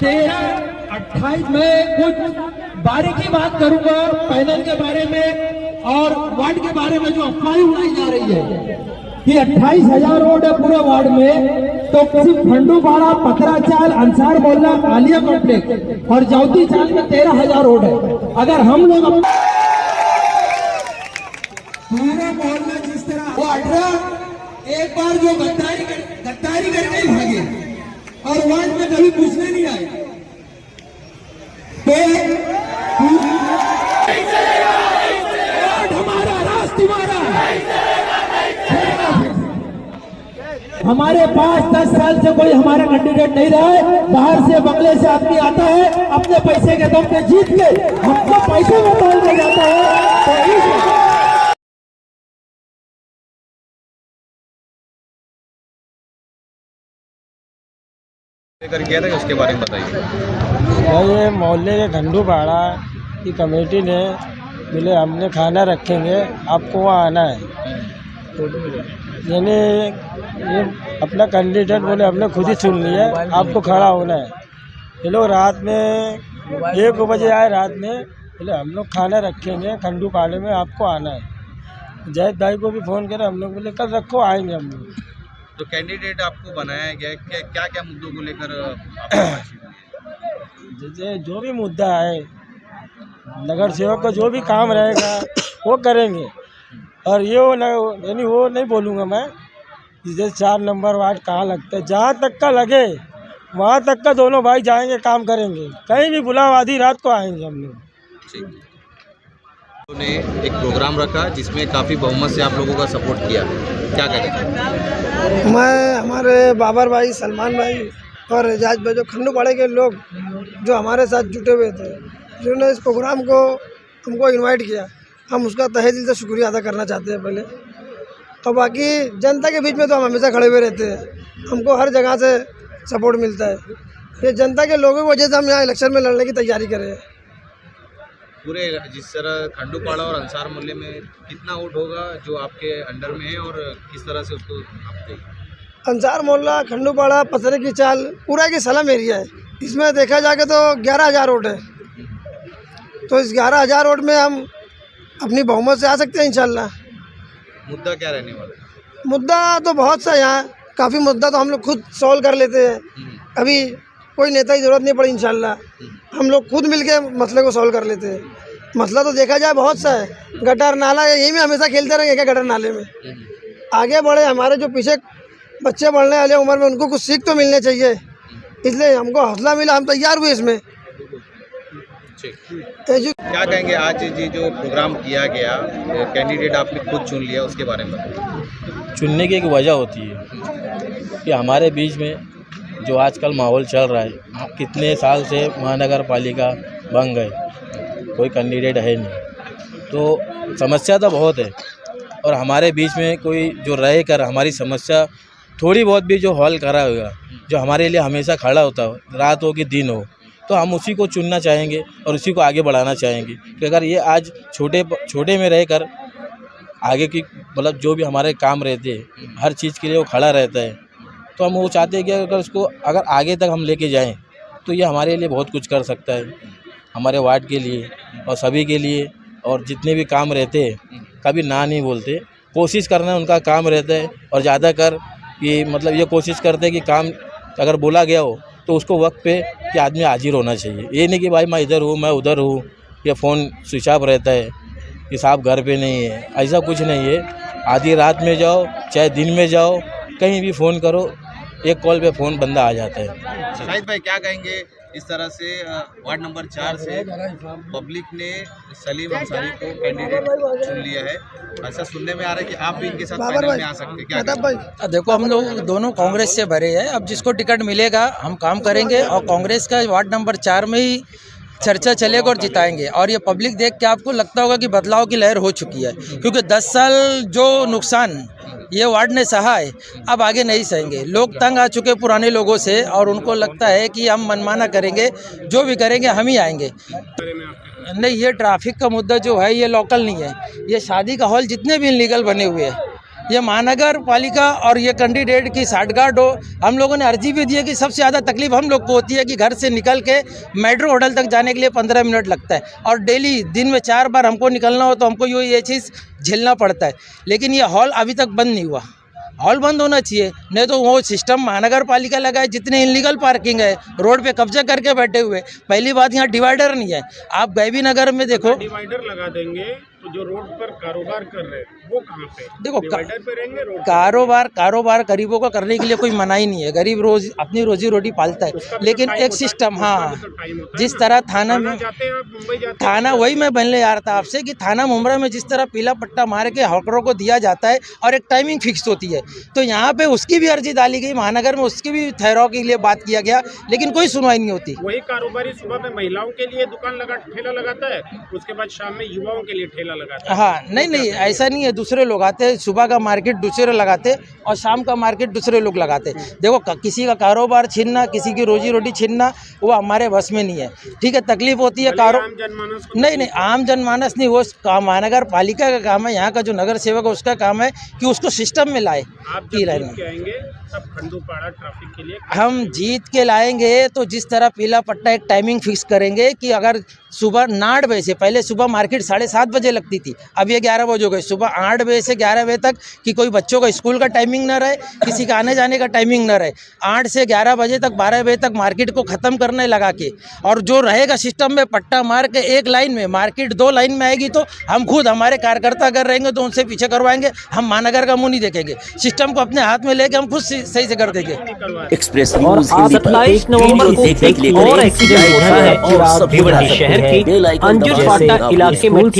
13-28 में कुछ बारीकी बात करूंगा पैनल के बारे में और वार्ड के बारे में जो अफवाहें उड़ाई जा रही है कि 28,000 रोड है पूरे वार्ड में, तो सिर्फ खंडूपाड़ा, पकराचाल, अंसार मोहल्ला, आलिया कॉम्प्लेक्स और जौती चाल में 13,000 रोड है। अगर हम लोग पूरा मोहल्ला जिस तरह वो 18 एक बार जो गद्दारी करके ही भागे और वार्ड में कभी पूछने नहीं आए, तो हमारा राज तुम्हारा, हमारे पास 10 साल से कोई हमारा कैंडिडेट नहीं रहा है। बाहर से बंगले से आदमी आता है, अपने पैसे के दम पे जीत के हमको पैसे में तोड़ दे जाता है। तो लेकर गया था, उसके बारे में बताइए। ये मोहल्ले के खंडूपाड़ा की कमेटी ने बोले हमने खाना रखेंगे, आपको वहाँ आना है। यानी ये अपना कैंडिडेट बोले हमने खुद ही चुन लिया, आपको खड़ा होना है। ये लोग रात में 1 बजे आए, रात में बोले हम लोग खाना रखेंगे खंडूपाड़े में, आपको आना है। जैद भाई को भी फ़ोन करे, हम लोग बोले कल रखो, आएंगे हम लोग। तो कैंडिडेट आपको बनाया गया, क्या क्या मुद्दों को लेकर जैसे जो भी मुद्दा है, नगर सेवक का जो भी काम रहेगा वो करेंगे। और ये यानी वो नहीं बोलूँगा मैं जैसे 4 नंबर वार्ड कहाँ लगता है, जहाँ तक का लगे वहाँ तक का दोनों भाई जाएंगे, काम करेंगे। कहीं भी बुलाओ, आधी रात को आएंगे हम लोग। ने एक प्रोग्राम रखा जिसमें काफ़ी बहुमत से आप लोगों का सपोर्ट किया, क्या करें? मैं, हमारे बाबर भाई, सलमान भाई और एजाज भाई, जो खंडूपाड़े के लोग जो हमारे साथ जुटे हुए थे, जिन्होंने इस प्रोग्राम को हमको इनवाइट किया, हम उसका तहे दिल से शुक्रिया अदा करना चाहते हैं पहले। और बाकी जनता के बीच में तो हम हमेशा खड़े हुए रहते हैं, हमको हर जगह से सपोर्ट मिलता है। ये जनता के लोगों की वजह से हम यहाँ इलेक्शन में लड़ने की तैयारी कर रहे हैं। पूरे जिस तरह खंडूपाड़ा और अंसार मोहल्ले में कितना वोट होगा जो आपके अंडर में है और किस तरह से उसको आप देखें? अंसार मोहल्ला, खंडूपाड़ा, पसरे की चाल, पूरा की सलम एरिया है। इसमें देखा जाके तो 11,000 वोट है। तो इस 11,000 वोट में हम अपनी बहुमत से आ सकते हैं इंशाल्लाह। मुद्दा क्या रहने वाला है? मुद्दा तो बहुत सा यहाँ, काफ़ी मुद्दा तो हम लोग खुद सॉल्व कर लेते हैं। अभी कोई नेता की ज़रूरत नहीं पड़ी, इंशाल्लाह हम लोग खुद मिलके मसले को सॉल्व कर लेते हैं। मसला तो देखा जाए बहुत सा है, गटर नाला, यही में हमेशा खेलते रहेंगे क्या गटर नाले में? आगे बढ़े, हमारे जो पीछे बच्चे बढ़ने वाले उम्र में, उनको कुछ सीख तो मिलनी चाहिए, इसलिए हमको हौसला मिला, हम तैयार हुए इसमें। क्या कहेंगे आज जी जो प्रोग्राम किया गया, कैंडिडेट आपने खुद चुन लिया, उसके बारे में बताइए। चुनने की एक वजह होती है कि हमारे बीच में जो आजकल माहौल चल रहा है, कितने साल से महानगर पालिका बन गए, कोई कैंडिडेट है नहीं, तो समस्या तो बहुत है। और हमारे बीच में कोई जो रह कर हमारी समस्या थोड़ी बहुत भी जो हल करा होगा, जो हमारे लिए हमेशा खड़ा होता हो, रात हो कि दिन हो, तो हम उसी को चुनना चाहेंगे और उसी को आगे बढ़ाना चाहेंगे। कि अगर ये आज छोटे में रहकर आगे की मतलब जो भी हमारे काम रहते हैं, हर चीज़ के लिए वो खड़ा रहता है, तो हम वो चाहते हैं कि अगर आगे तक हम लेके जाएं तो ये हमारे लिए बहुत कुछ कर सकता है, हमारे वार्ड के लिए और सभी के लिए। और जितने भी काम रहते हैं कभी ना नहीं बोलते, कोशिश करना उनका काम रहता है। और ज़्यादा कर कि मतलब ये कोशिश करते हैं कि काम अगर बोला गया हो तो उसको वक्त पे कि आदमी हाजिर होना चाहिए। ये नहीं कि भाई मैं इधर हूँ, मैं उधर हूँ, या फ़ोन स्विच ऑफ रहता है कि साहब घर पे नहीं है, ऐसा कुछ नहीं है। आधी रात में जाओ चाहे दिन में जाओ, कहीं भी फ़ोन करो, एक कॉल पे फ़ोन बंदा आ जाता है। शाहिद भाई क्या कहेंगे, इस तरह से वार्ड नंबर 4 से पब्लिक ने सलीम अंसारी को कैंडिडेट चुन लिया है, ऐसा सुनने में आ रहा है कि आप भी इनके साथ फाइनल में आ सकते हैं, क्या? देखो हम लोग दोनों कांग्रेस से भरे हैं, अब जिसको टिकट मिलेगा हम काम करेंगे और कांग्रेस का वार्ड नंबर 4 में ही चर्चा चलेगा और जिताएंगे। और ये पब्लिक देख के आपको लगता होगा कि बदलाव की लहर हो चुकी है, क्योंकि 10 साल जो नुकसान ये वार्ड ने सहा है, अब आगे नहीं सहेंगे। लोग तंग आ चुके पुराने लोगों से और उनको लगता है कि हम मनमाना करेंगे, जो भी करेंगे हम ही आएंगे। नहीं, ये ट्रैफिक का मुद्दा जो है ये लोकल नहीं है, ये शादी का हॉल जितने भी इलीगल बने हुए हैं ये महानगर पालिका और ये कैंडिडेट की साठगांठ हो। हम लोगों ने अर्जी भी दी है कि सबसे ज़्यादा तकलीफ हम लोग को होती है कि घर से निकल के मेट्रो होटल तक जाने के लिए 15 मिनट लगता है, और डेली दिन में 4 बार हमको निकलना हो तो हमको ये चीज़ झेलना पड़ता है। लेकिन ये हॉल अभी तक बंद नहीं हुआ, हॉल बंद होना चाहिए, नहीं तो वो सिस्टम महानगर पालिका लगाए। जितने इनलीगल पार्किंग है, रोड पे कब्जा करके बैठे हुए। पहली बात, यहाँ डिवाइडर नहीं है। आप गैबी नगर में देखो, डिवाइडर लगा देंगे तो जो रोड पर कारोबार कर रहे हैं वो कहाँ पे? देखो डिवाइडर पे रहेंगे, रोड कारोबार गरीबों को करने के लिए कोई मनाही नहीं है। गरीब रोज अपनी रोजी रोटी पालता है, लेकिन एक सिस्टम, हाँ, जिस तरह थाना में जाते हैं, आप मुंबई जाते हैं, थाना, वही मैं बनने आ रहा था आपसे कि थाना मुंबई में जिस तरह पीला पट्टा मार के हॉकरों को दिया जाता है और एक टाइमिंग फिक्स होती है, तो यहाँ पे उसकी भी अर्जी डाली गई, महानगर में उसकी भी ठहराव के लिए बात किया गया, लेकिन कोई सुनवाई नहीं होती। वही कारोबारी सुबह में महिलाओं के लिए ठेला लगाता है, उसके बाद शाम में युवाओं के लिए ठेला लगाता है। हाँ, नहीं ऐसा नहीं है, दूसरे लोग आते हैं, सुबह का मार्केट दूसरे लगाते और शाम का मार्केट दूसरे लोग लगाते। देखो किसी का कारोबार छीनना, किसी की रोजी रोटी छीनना, वो हमारे बस में नहीं है। ठीक है, तकलीफ होती है नहीं, आम जनमानस नहीं, वो महानगर पालिका का काम है, यहाँ का जो नगर सेवक है उसका काम है कि उसको सिस्टम में लाए। आप तब खंडूपाड़ा ट्रैफिक के लिए हम जीत के लाएंगे तो जिस तरह पीला पट्टा एक टाइमिंग फिक्स करेंगे कि अगर सुबह 8 बजे से पहले, सुबह मार्केट 7:30 बजे लगती थी, अब ये 11 बजे हो गई। सुबह 8 बजे से 11 बजे तक कि कोई बच्चों का स्कूल का टाइमिंग ना रहे, किसी का आने जाने का टाइमिंग ना रहे। 8 से 11 बजे तक, 12 बजे तक मार्केट को ख़त्म करने लगा के, और जो रहेगा सिस्टम में पट्टा मार के एक लाइन में, मार्केट 2 लाइन में आएगी तो हम खुद, हमारे कार्यकर्ता कर रहेंगे तो उनसे पीछे करवाएंगे। हम महानगर का मुँह नहीं देखेंगे, सिस्टम को अपने हाथ में लेके हम खुद सही से कर देंगे। एक्सप्रेस और 27 नवंबर को एक और एक्सीडेंट होता है और भिवंडी शहर के अंजुर फाटा इलाके में।